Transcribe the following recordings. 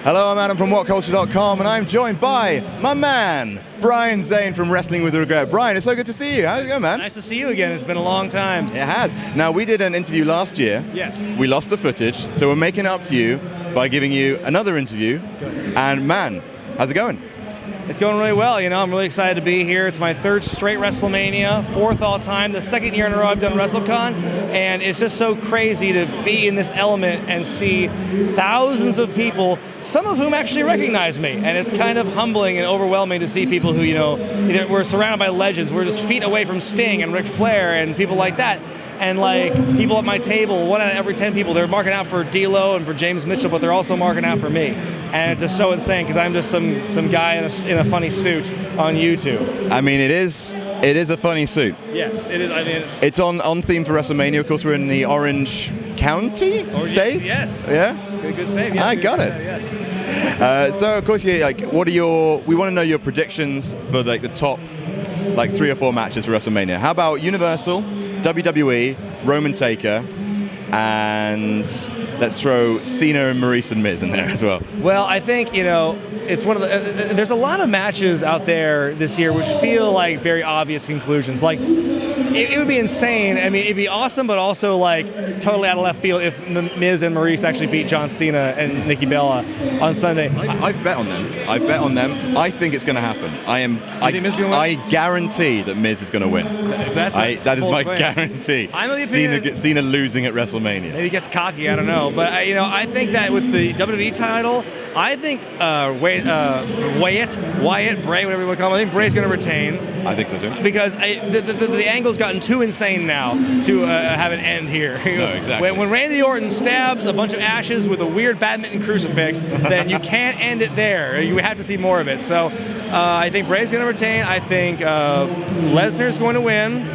Hello, I'm Adam from WhatCulture.com, and I'm joined by my man, Zane from Wrestling with Regret. Brian, it's so good to see you. How's it going, man? Nice to see you again. It's been a long time. It has. Now, we did an interview last year. Yes. We lost the footage, so we're making it up to you by giving you another interview. And man, how's it going? It's going really well. You know, I'm really excited to be here. It's my third straight WrestleMania, fourth all time, the second year in a row I've done WrestleCon, and it's just so crazy to be in this element and see thousands of people, some of whom actually recognize me, and it's kind of humbling and overwhelming to see people who, you know, we're surrounded by legends. We're just feet away from Sting and Ric Flair and people like that. And like people at my table, 1 out of every 10 people, they're marking out for D'Lo and for James Mitchell, but they're also marking out for me. And it's just so insane because I'm just some guy in a funny suit on YouTube. I mean, it is a funny suit. Yes, it is. I mean, it's on theme for WrestleMania. Of course, we're in the Orange County state. Yes. Yeah. Good save. Yes, I got it. Yes. So of course, we want to know your predictions for the top 3 or 4 matches for WrestleMania. How about Universal, WWE, Roman Taker, and let's throw Cena and Maurice and Miz in there as well. Well, I think, you know, it's one of the, there's a lot of matches out there this year which feel like very obvious conclusions. Like, it would be insane. I mean, it'd be awesome, but also like totally out of left field if the Miz and Maurice actually beat John Cena and Nikki Bella on Sunday. I've bet on them. I think it's going to happen. I guarantee that Miz is going to win. That is my guarantee. I'm of the opinion Cena losing at WrestleMania. Maybe he gets cocky. I don't know, but I think that with the WWE title, I think Wyatt, Bray, whatever you want to call him, I think Bray's going to retain. I think so too. Because the angle's gotten too insane now to have an end here. No, exactly. When Randy Orton stabs a bunch of ashes with a weird badminton crucifix, then you can't end it there. You have to see more of it. So I think Bray's going to retain. I think Lesnar's going to win.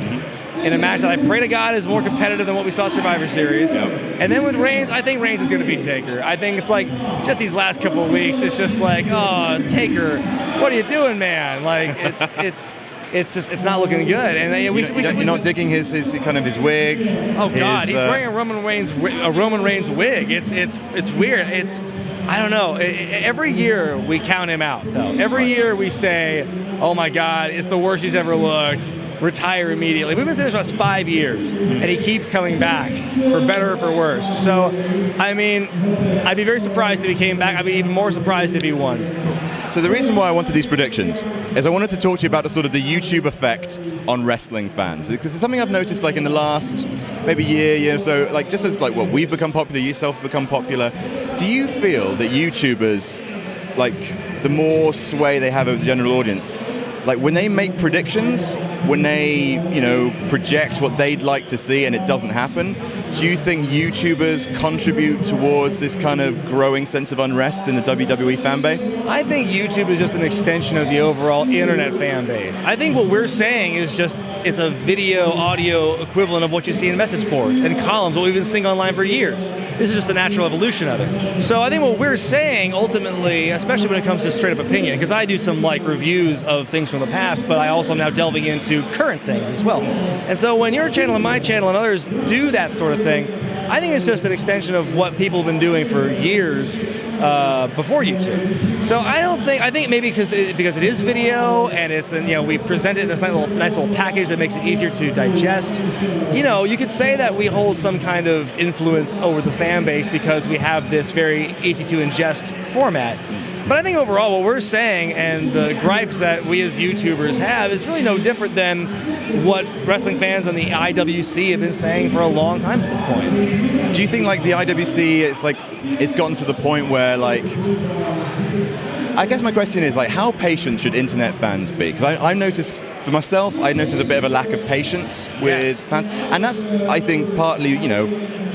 In a match that I pray to God is more competitive than what we saw at Survivor Series. Yep. And then with Reigns, I think Reigns is going to beat Taker. I think it's like, just these last couple of weeks, it's just like, oh, Taker, what are you doing, man? Like, it's not looking good. And you're not digging his wig. Oh God, he's wearing a Roman Reigns wig. It's weird. I don't know. Every year we count him out, though. Every year we say, oh my God, it's the worst he's ever looked. Retire immediately. We've been saying this for the last 5 years, and he keeps coming back, for better or for worse. So, I mean, I'd be very surprised if he came back. I'd be even more surprised if he won. So the reason why I wanted these predictions is I wanted to talk to you about the YouTube effect on wrestling fans, because it's something I've noticed in the last maybe year or so, just as we've become popular, yourself have become popular. Do you feel that YouTubers, the more sway they have over the general audience, when they make predictions, when they, project what they'd like to see and it doesn't happen, do you think YouTubers contribute towards this kind of growing sense of unrest in the WWE fan base? I think YouTube is just an extension of the overall internet fan base. I think what we're saying is it's a video, audio equivalent of what you see in message boards and columns, what we've been seeing online for years. This is just the natural evolution of it. So I think what we're saying ultimately, especially when it comes to straight up opinion, because I do some reviews of things from the past, but I also am now delving into current things as well. And so when your channel and my channel and others do that sort of thing, I think it's just an extension of what people have been doing for years before YouTube. So I think maybe because it is video and we present it in this nice little package that makes it easier to digest. You could say that we hold some kind of influence over the fan base because we have this very easy to ingest format. But I think overall what we're saying and the gripes that we as YouTubers have is really no different than what wrestling fans on the IWC have been saying for a long time at this point. Do you think the IWC, it's gotten to the point where I guess my question is how patient should internet fans be? Because I noticed, for myself, I noticed a bit of a lack of patience with fans. And that's, I think, partly,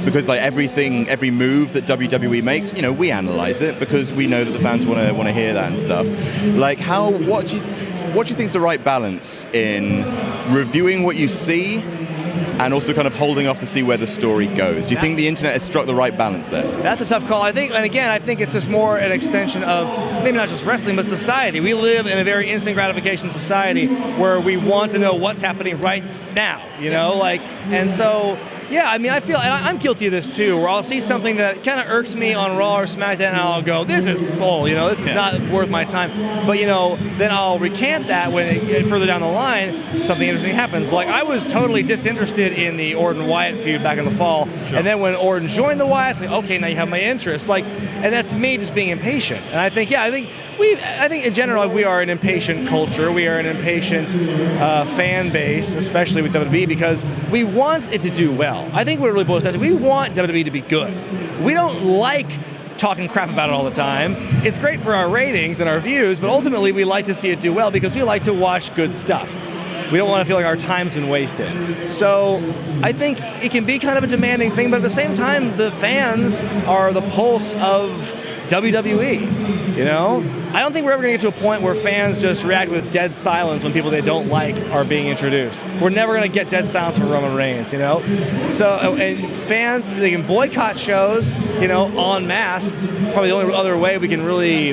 because every move that WWE makes, we analyze it because we know that the fans want to hear that and stuff. What do you think is the right balance in reviewing what you see and also kind of holding off to see where the story goes? Do you think the internet has struck the right balance there? That's a tough call. I think it's just more an extension of maybe not just wrestling, but society. We live in a very instant gratification society where we want to know what's happening right now, and so Yeah, I mean, I feel, and I'm guilty of this too, where I'll see something that kind of irks me on Raw or SmackDown, and I'll go, this is bull, this is not worth my time. But, then I'll recant that when further down the line, something interesting happens. Like, I was totally disinterested in the Orton-Wyatt feud back in the fall, and then when Orton joined the Wyatts, like, okay, now you have my interest. Like, and that's me just being impatient. And I think, I think in general, we are an impatient culture. We are an impatient fan base, especially with WWE, because we want it to do well. I think what it really boils down to, we want WWE to be good. We don't like talking crap about it all the time. It's great for our ratings and our views, but ultimately we like to see it do well because we like to watch good stuff. We don't want to feel like our time's been wasted. So I think it can be kind of a demanding thing, but at the same time, the fans are the pulse of WWE, I don't think we're ever going to get to a point where fans just react with dead silence when people they don't like are being introduced. We're never going to get dead silence for Roman Reigns, So, and fans, they can boycott shows, en masse. Probably the only other way we can really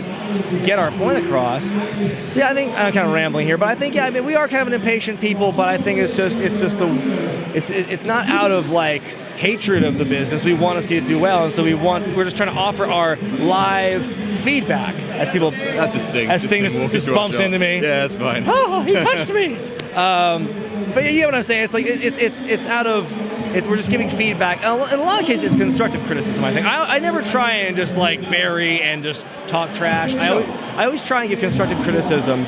get our point across. So yeah, I think I'm kind of rambling here, but I think, we are kind of an impatient people, but I think it's not out of like hatred of the business. We want to see it do well, and so we're just trying to offer our live feedback as people. That's just Sting. As Sting just bumps into me. Yeah, that's fine. Oh, he touched me. But you know what I'm saying? It's like it's out of. We're just giving feedback. In a lot of cases, it's constructive criticism. I think I never try and just like bury and just talk trash. Sure. I always try and give constructive criticism.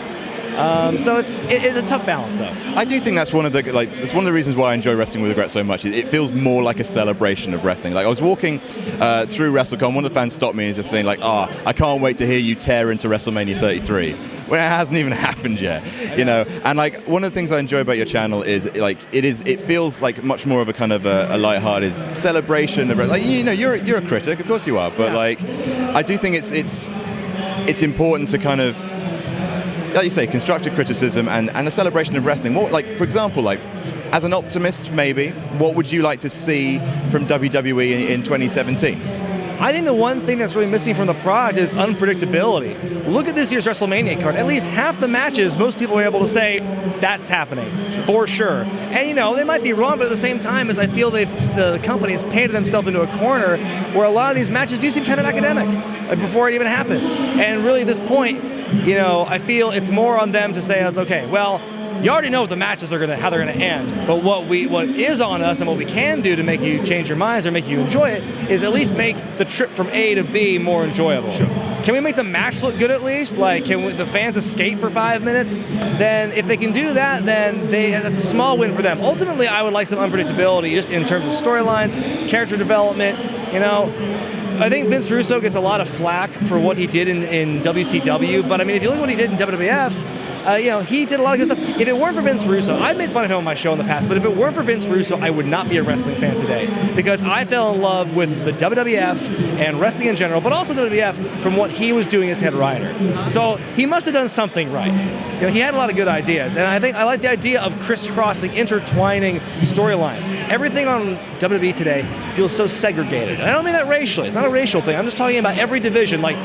So it's a tough balance, though. I do think that's one of the reasons why I enjoy Wrestling with Wregret so much. It feels more like a celebration of wrestling. Like I was walking through WrestleCon, one of the fans stopped me and just saying like, I can't wait to hear you tear into WrestleMania 33. When it hasn't even happened yet, And like one of the things I enjoy about your channel is like it feels like much more of a kind of a lighthearted celebration of like you're a critic, of course you are, but like I do think it's important to kind of, like you say, constructive criticism and a celebration of wrestling. What, like, for example, like, as an optimist, maybe, what would you like to see from WWE in 2017? I think the one thing that's really missing from the product is unpredictability. Look at this year's WrestleMania card. At least half the matches, most people are able to say, that's happening, for sure. And, they might be wrong, but at the same time, as I feel the company has painted themselves into a corner where a lot of these matches do seem kind of academic before it even happens. And really, at this point, I feel it's more on them to say, okay, well, you already know what the matches are how they're gonna end. But what is on us and what we can do to make you change your minds or make you enjoy it is at least make the trip from A to B more enjoyable. Sure. Can we make the match look good at least? Like, can the fans escape for 5 minutes? Then if they can do that, then that's a small win for them. Ultimately, I would like some unpredictability just in terms of storylines, character development, I think Vince Russo gets a lot of flack for what he did in WCW, but I mean, if you look at what he did in WWF, he did a lot of good stuff. If it weren't for Vince Russo, I've made fun of him on my show in the past, but if it weren't for Vince Russo, I would not be a wrestling fan today, because I fell in love with the WWF and wrestling in general, but also WWF from what he was doing as head writer. So he must have done something right. He had a lot of good ideas, and I like the idea of crisscrossing, intertwining storylines. Everything on WWE today feels so segregated. And I don't mean that racially. It's not a racial thing. I'm just talking about every division, like,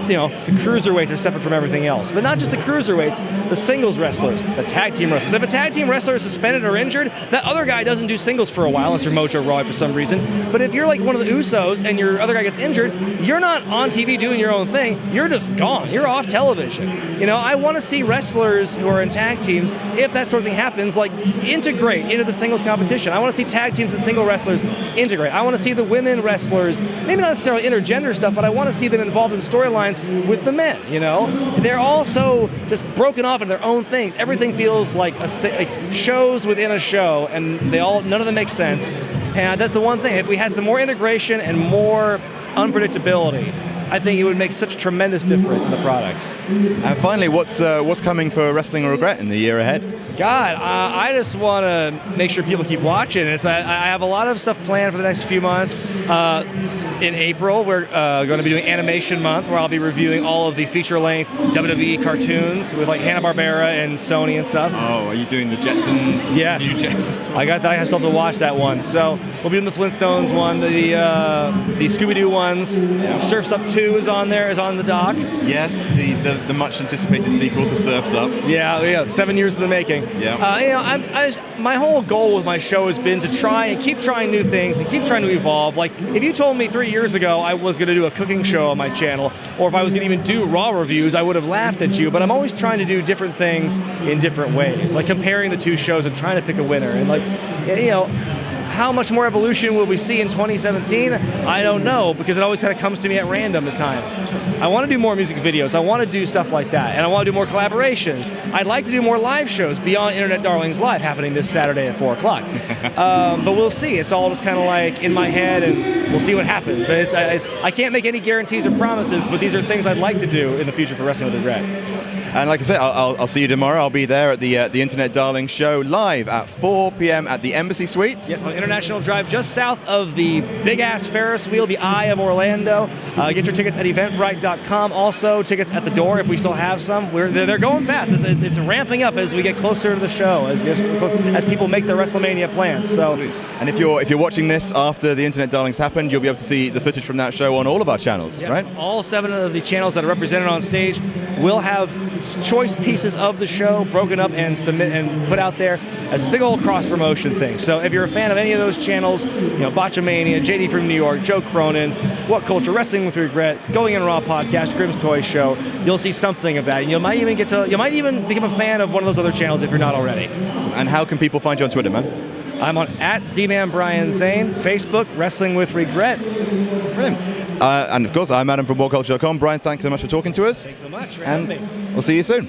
the cruiserweights are separate from everything else. But not just the cruiserweights, the singles wrestlers, the tag team wrestlers. If a tag team wrestler is suspended or injured, that other guy doesn't do singles for a while unless you're Mojo Rawley for some reason. But if you're like one of the Usos and your other guy gets injured, you're not on TV doing your own thing. You're just gone. You're off television. I want to see wrestlers who are in tag teams, if that sort of thing happens, like integrate into the singles competition. I want to see tag teams and single wrestlers integrate. I want to see the women wrestlers, maybe not necessarily intergender stuff, but I want to see them involved in storylines with the men. They're all so just broken off into their own things. Everything feels like shows within a show, and none of them make sense. And that's the one thing. If we had some more integration and more unpredictability, I think it would make such a tremendous difference in the product. And finally, what's coming for Wrestling with Wregret in the year ahead? God, I just want to make sure people keep watching. I have a lot of stuff planned for the next few months. In April, we're going to be doing Animation Month, where I'll be reviewing all of the feature-length WWE cartoons with like Hanna-Barbera and Sony and stuff. Oh, are you doing the Jetsons? Yes. New Jetsons? I got that. I still have to watch that one. So we'll be doing the Flintstones one, the Scooby-Doo ones. Surf's Up 2 is on there, is on the dock. Yes, the much anticipated sequel to Surf's Up. Yeah, 7 years in the making. Yeah. My whole goal with my show has been to try and keep trying new things and keep trying to evolve. Like, if you told me 3 years ago I was going to do a cooking show on my channel, or if I was going to even do Raw reviews, I would have laughed at you. But I'm always trying to do different things in different ways, like comparing the two shows and trying to pick a winner. And like, how much more evolution will we see in 2017? I don't know, because it always kind of comes to me at random at times. I want to do more music videos. I want to do stuff like that. And I want to do more collaborations. I'd like to do more live shows beyond Internet Darlings Live, happening this Saturday at 4 o'clock. But we'll see. It's all just kind of like in my head, and we'll see what happens. I can't make any guarantees or promises, but these are things I'd like to do in the future for Wrestling with Regret. And like I said, I'll see you tomorrow. I'll be there at the Internet Darling show live at 4 p.m. at the Embassy Suites. Yes, on International Drive, just south of the big-ass Ferris wheel, the Eye of Orlando. Get your tickets at eventbrite.com. Also, tickets at the door if we still have some. They're going fast. It's ramping up as we get closer to the show, as people make their WrestleMania plans. So, and if you're watching this after the Internet Darlings happened, you'll be able to see the footage from that show on all of our channels, yes, right? All 7 of the channels that are represented on stage will have choice pieces of the show broken up and put out there as a big old cross promotion thing. So if you're a fan of any of those channels, Botchamania, JD from New York, Joe Cronin, WhatCulture, Wrestling with Regret, Going in Raw podcast, Grimm's Toy Show, you'll see something of that. And you might even become a fan of one of those other channels if you're not already. And how can people find you on Twitter, man? I'm on @ZManBrianZane, Facebook, Wrestling with Regret. Brilliant. And of course, I'm Adam from WhatCulture.com. Brian, thanks so much for talking to us. Thanks so much for having me. We'll see you soon.